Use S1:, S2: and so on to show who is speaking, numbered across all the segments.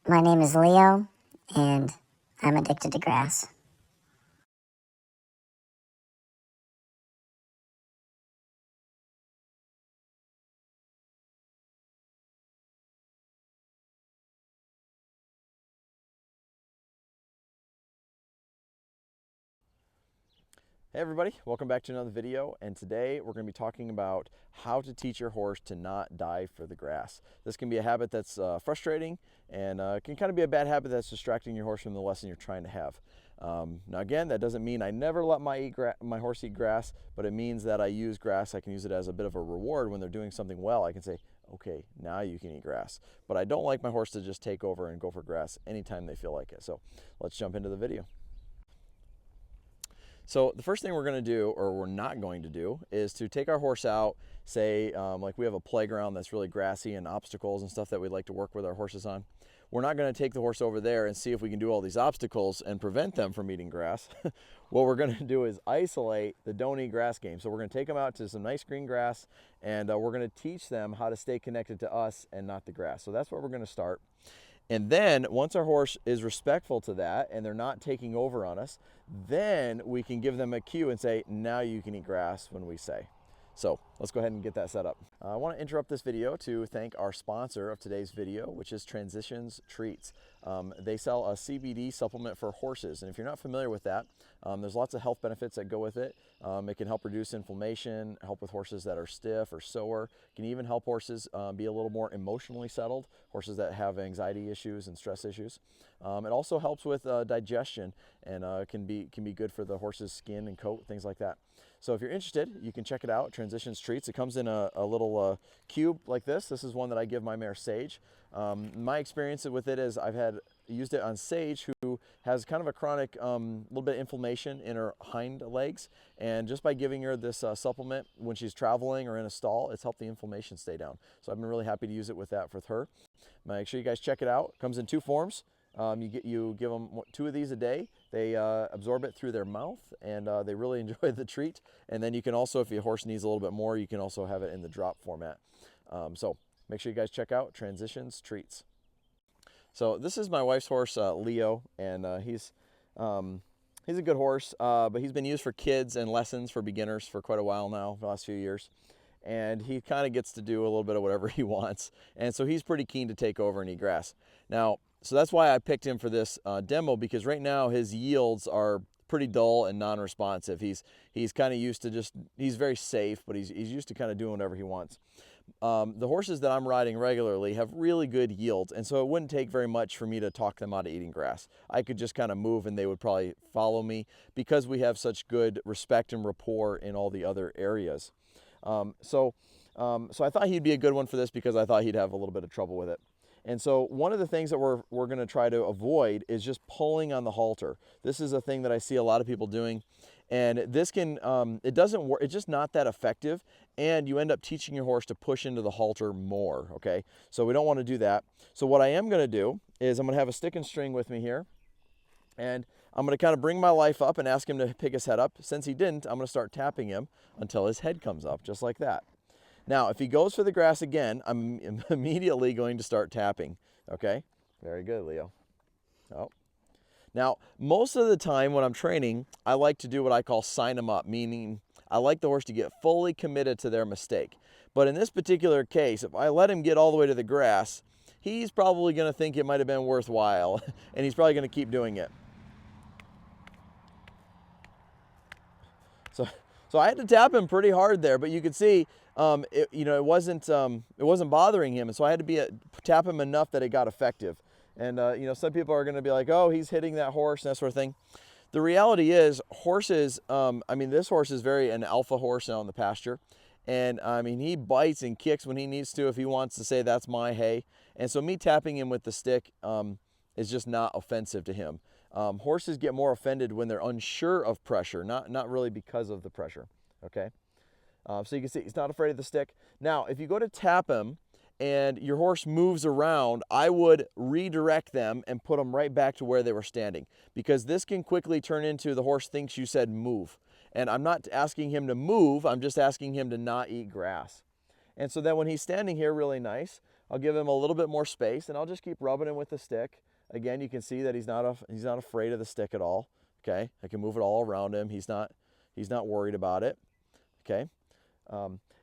S1: My name is Leo, and I'm addicted to grass.
S2: Hey everybody, welcome back to another video, and today we're going to be talking about how to teach your horse to not dive for the grass. This can be a habit that's frustrating and can kind of be a bad habit that's distracting your horse from the lesson you're trying to have. Now again, that doesn't mean I never let my horse eat grass, but it means that I use grass. I can use it as a bit of a reward when they're doing something well. I can say, okay, now you can eat grass. But I don't like my horse to just take over and go for grass anytime they feel like it. So let's jump into the video. So the first thing we're going to do, or we're not going to do, is to take our horse out, say like we have a playground that's really grassy and obstacles and stuff that we'd like to work with our horses on. We're not going to take the horse over there and see if we can do all these obstacles and prevent them from eating grass. What we're going to do is isolate the don't eat grass game. So we're going to take them out to some nice green grass, and we're going to teach them how to stay connected to us and not the grass. So that's where we're going to start. And then once our horse is respectful to that and they're not taking over on us, then we can give them a cue and say, now you can eat grass when we say. So let's go ahead and get that set up. I want to interrupt this video to thank our sponsor of today's video, which is Transitions Treats. They sell a CBD supplement for horses, and if you're not familiar with that, there's lots of health benefits that go with it. It can help reduce inflammation, help with horses that are stiff or sore. It can even help horses be a little more emotionally settled, horses that have anxiety issues and stress issues. It also helps with digestion, and can be good for the horse's skin and coat, things like that. So if you're interested, you can check it out, Transitions Treats. It comes in a little cube like this. This is one that I give my mare Sage. My experience with it is I've used it on Sage, who has kind of a chronic little bit of inflammation in her hind legs, and just by giving her this supplement when she's traveling or in a stall, it's helped the inflammation stay down. So I've been really happy to use it with that with her. Make sure you guys check it out. It comes in two forms. You give them 2 of these a day. They absorb it through their mouth, and they really enjoy the treat. And then you can also, if your horse needs a little bit more, you can also have it in the drop format. So make sure you guys check out Transitions Treats. So this is my wife's horse, Leo, and he's a good horse, but he's been used for kids and lessons for beginners for quite a while now, the last few years. And he kind of gets to do a little bit of whatever he wants. And so he's pretty keen to take over and eat grass. Now, so that's why I picked him for this demo, because right now his yields are pretty dull and non-responsive. He's kind of used to he's very safe, but he's used to kind of doing whatever he wants. The horses that I'm riding regularly have really good yields, and so it wouldn't take very much for me to talk them out of eating grass. I could just kind of move and they would probably follow me, because we have such good respect and rapport in all the other areas. So I thought he'd be a good one for this, because I thought he'd have a little bit of trouble with it. And so one of the things that we're going to try to avoid is just pulling on the halter. This is a thing that I see a lot of people doing, and this can it doesn't work. It's just not that effective, and you end up teaching your horse to push into the halter more. Okay, so we don't want to do that. So what I am going to do is I'm going to have a stick and string with me here, and I'm going to kind of bring my life up and ask him to pick his head up. Since he didn't, I'm going to start tapping him until his head comes up, just like that. Now, if he goes for the grass again, I'm immediately going to start tapping. Okay? Very good, Leo. Oh. Now, most of the time when I'm training, I like to do what I call sign them up, meaning I like the horse to get fully committed to their mistake. But in this particular case, if I let him get all the way to the grass, he's probably going to think it might have been worthwhile, and he's probably going to keep doing it. So I had to tap him pretty hard there, but you could see, it wasn't bothering him, and so I had to tap him enough that it got effective. And some people are going to be like, "Oh, he's hitting that horse," and that sort of thing. The reality is, horses. This horse is an alpha horse out in the pasture, and he bites and kicks when he needs to if he wants to say that's my hay. And so me tapping him with the stick is just not offensive to him. Horses get more offended when they're unsure of pressure, not really because of the pressure. Okay, so you can see he's not afraid of the stick. Now, if you go to tap him and your horse moves around, I would redirect them and put them right back to where they were standing, because this can quickly turn into the horse thinks you said move. And I'm not asking him to move, I'm just asking him to not eat grass. And so then when he's standing here really nice, I'll give him a little bit more space, and I'll just keep rubbing him with the stick. Again, you can see that he's not afraid of the stick at all. Okay, I can move it all around him. He's not worried about it. Okay.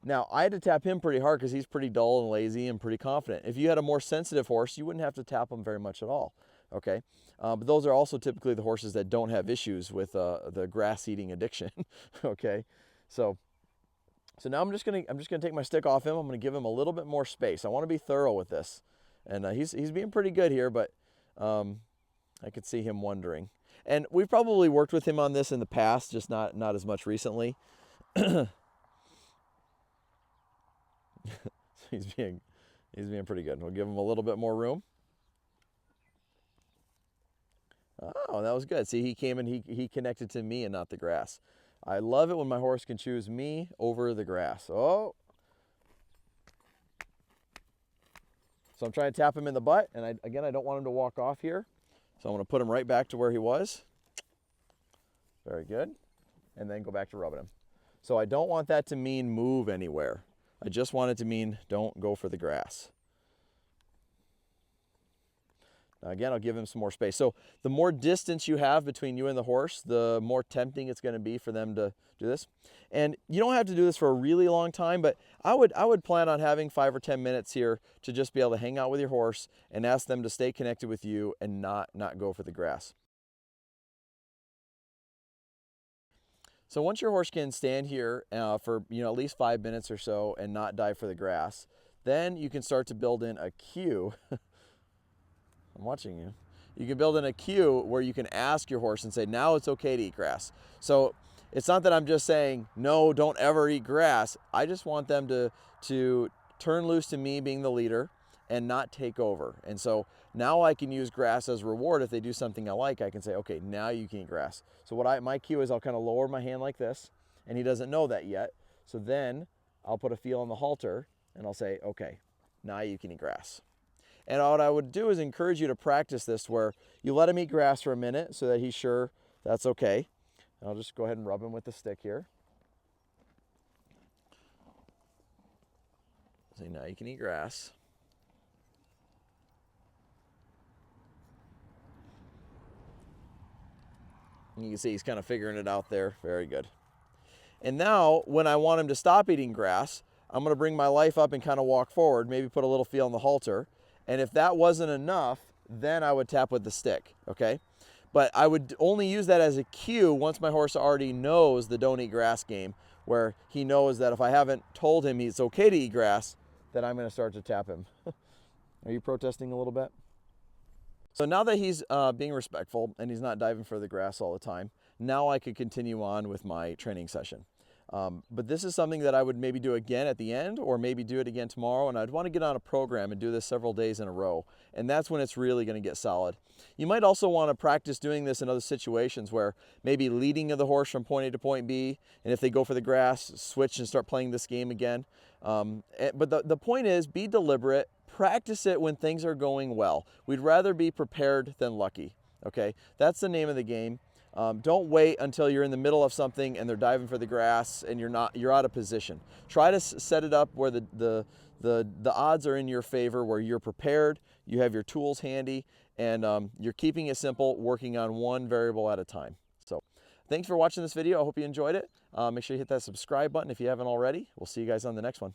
S2: Now I had to tap him pretty hard because he's pretty dull and lazy and pretty confident. If you had a more sensitive horse, you wouldn't have to tap him very much at all. Okay. But those are also typically the horses that don't have issues with the grass eating addiction. Okay. So now I'm just gonna take my stick off him. I'm gonna give him a little bit more space. I want to be thorough with this, and he's being pretty good here, but I could see him wondering. And we've probably worked with him on this in the past, just not as much recently. He's being pretty good. We'll give him a little bit more room. Oh, that was good. See, he came and he connected to me and not the grass. I love it when my horse can choose me over the grass. Oh. So I'm trying to tap him in the butt, and I don't want him to walk off here. So I'm going to put him right back to where he was. Very good. And then go back to rubbing him. So I don't want that to mean move anywhere. I just want it to mean don't go for the grass. Now again, I'll give him some more space. So the more distance you have between you and the horse, the more tempting it's going to be for them to do this. And you don't have to do this for a really long time, but I would plan on having 5 or 10 minutes here to just be able to hang out with your horse and ask them to stay connected with you and not go for the grass. So once your horse can stand here for at least 5 minutes or so and not dive for the grass, then you can start to build in a cue. I'm watching you. You can build in a cue where you can ask your horse and say, now it's okay to eat grass. So it's not that I'm just saying, no, don't ever eat grass. I just want them to turn loose to me being the leader and not take over. And so now I can use grass as reward. If they do something I like, I can say, okay, now you can eat grass. So my cue is I'll kind of lower my hand like this, and he doesn't know that yet. So then I'll put a feel on the halter and I'll say, okay, now you can eat grass. And what I would do is encourage you to practice this where you let him eat grass for a minute so that he's sure that's okay. And I'll just go ahead and rub him with the stick here. Say, now you can eat grass. And you can see he's kind of figuring it out there. Very good. And now when I want him to stop eating grass, I'm going to bring my life up and kind of walk forward, maybe put a little feel on the halter. And if that wasn't enough, then I would tap with the stick, okay? But I would only use that as a cue once my horse already knows the don't eat grass game, where he knows that if I haven't told him it's okay to eat grass, then I'm going to start to tap him. Are you protesting a little bit? So now that he's being respectful and he's not diving for the grass all the time, now I could continue on with my training session. But this is something that I would maybe do again at the end, or maybe do it again tomorrow, and I'd want to get on a program and do this several days in a row, and that's when it's really going to get solid. You might also want to practice doing this in other situations where maybe leading the horse from point A to point B, and if they go for the grass, switch and start playing this game again. But the point is, be deliberate, practice it when things are going well. We'd rather be prepared than lucky, okay? That's the name of the game. Don't wait until you're in the middle of something and they're diving for the grass and you're out of position. Try to set it up where the odds are in your favor, where you're prepared, you have your tools handy, and you're keeping it simple, working on one variable at a time. So thanks for watching this video. I hope you enjoyed it. Make sure you hit that subscribe button if you haven't already. We'll see you guys on the next one.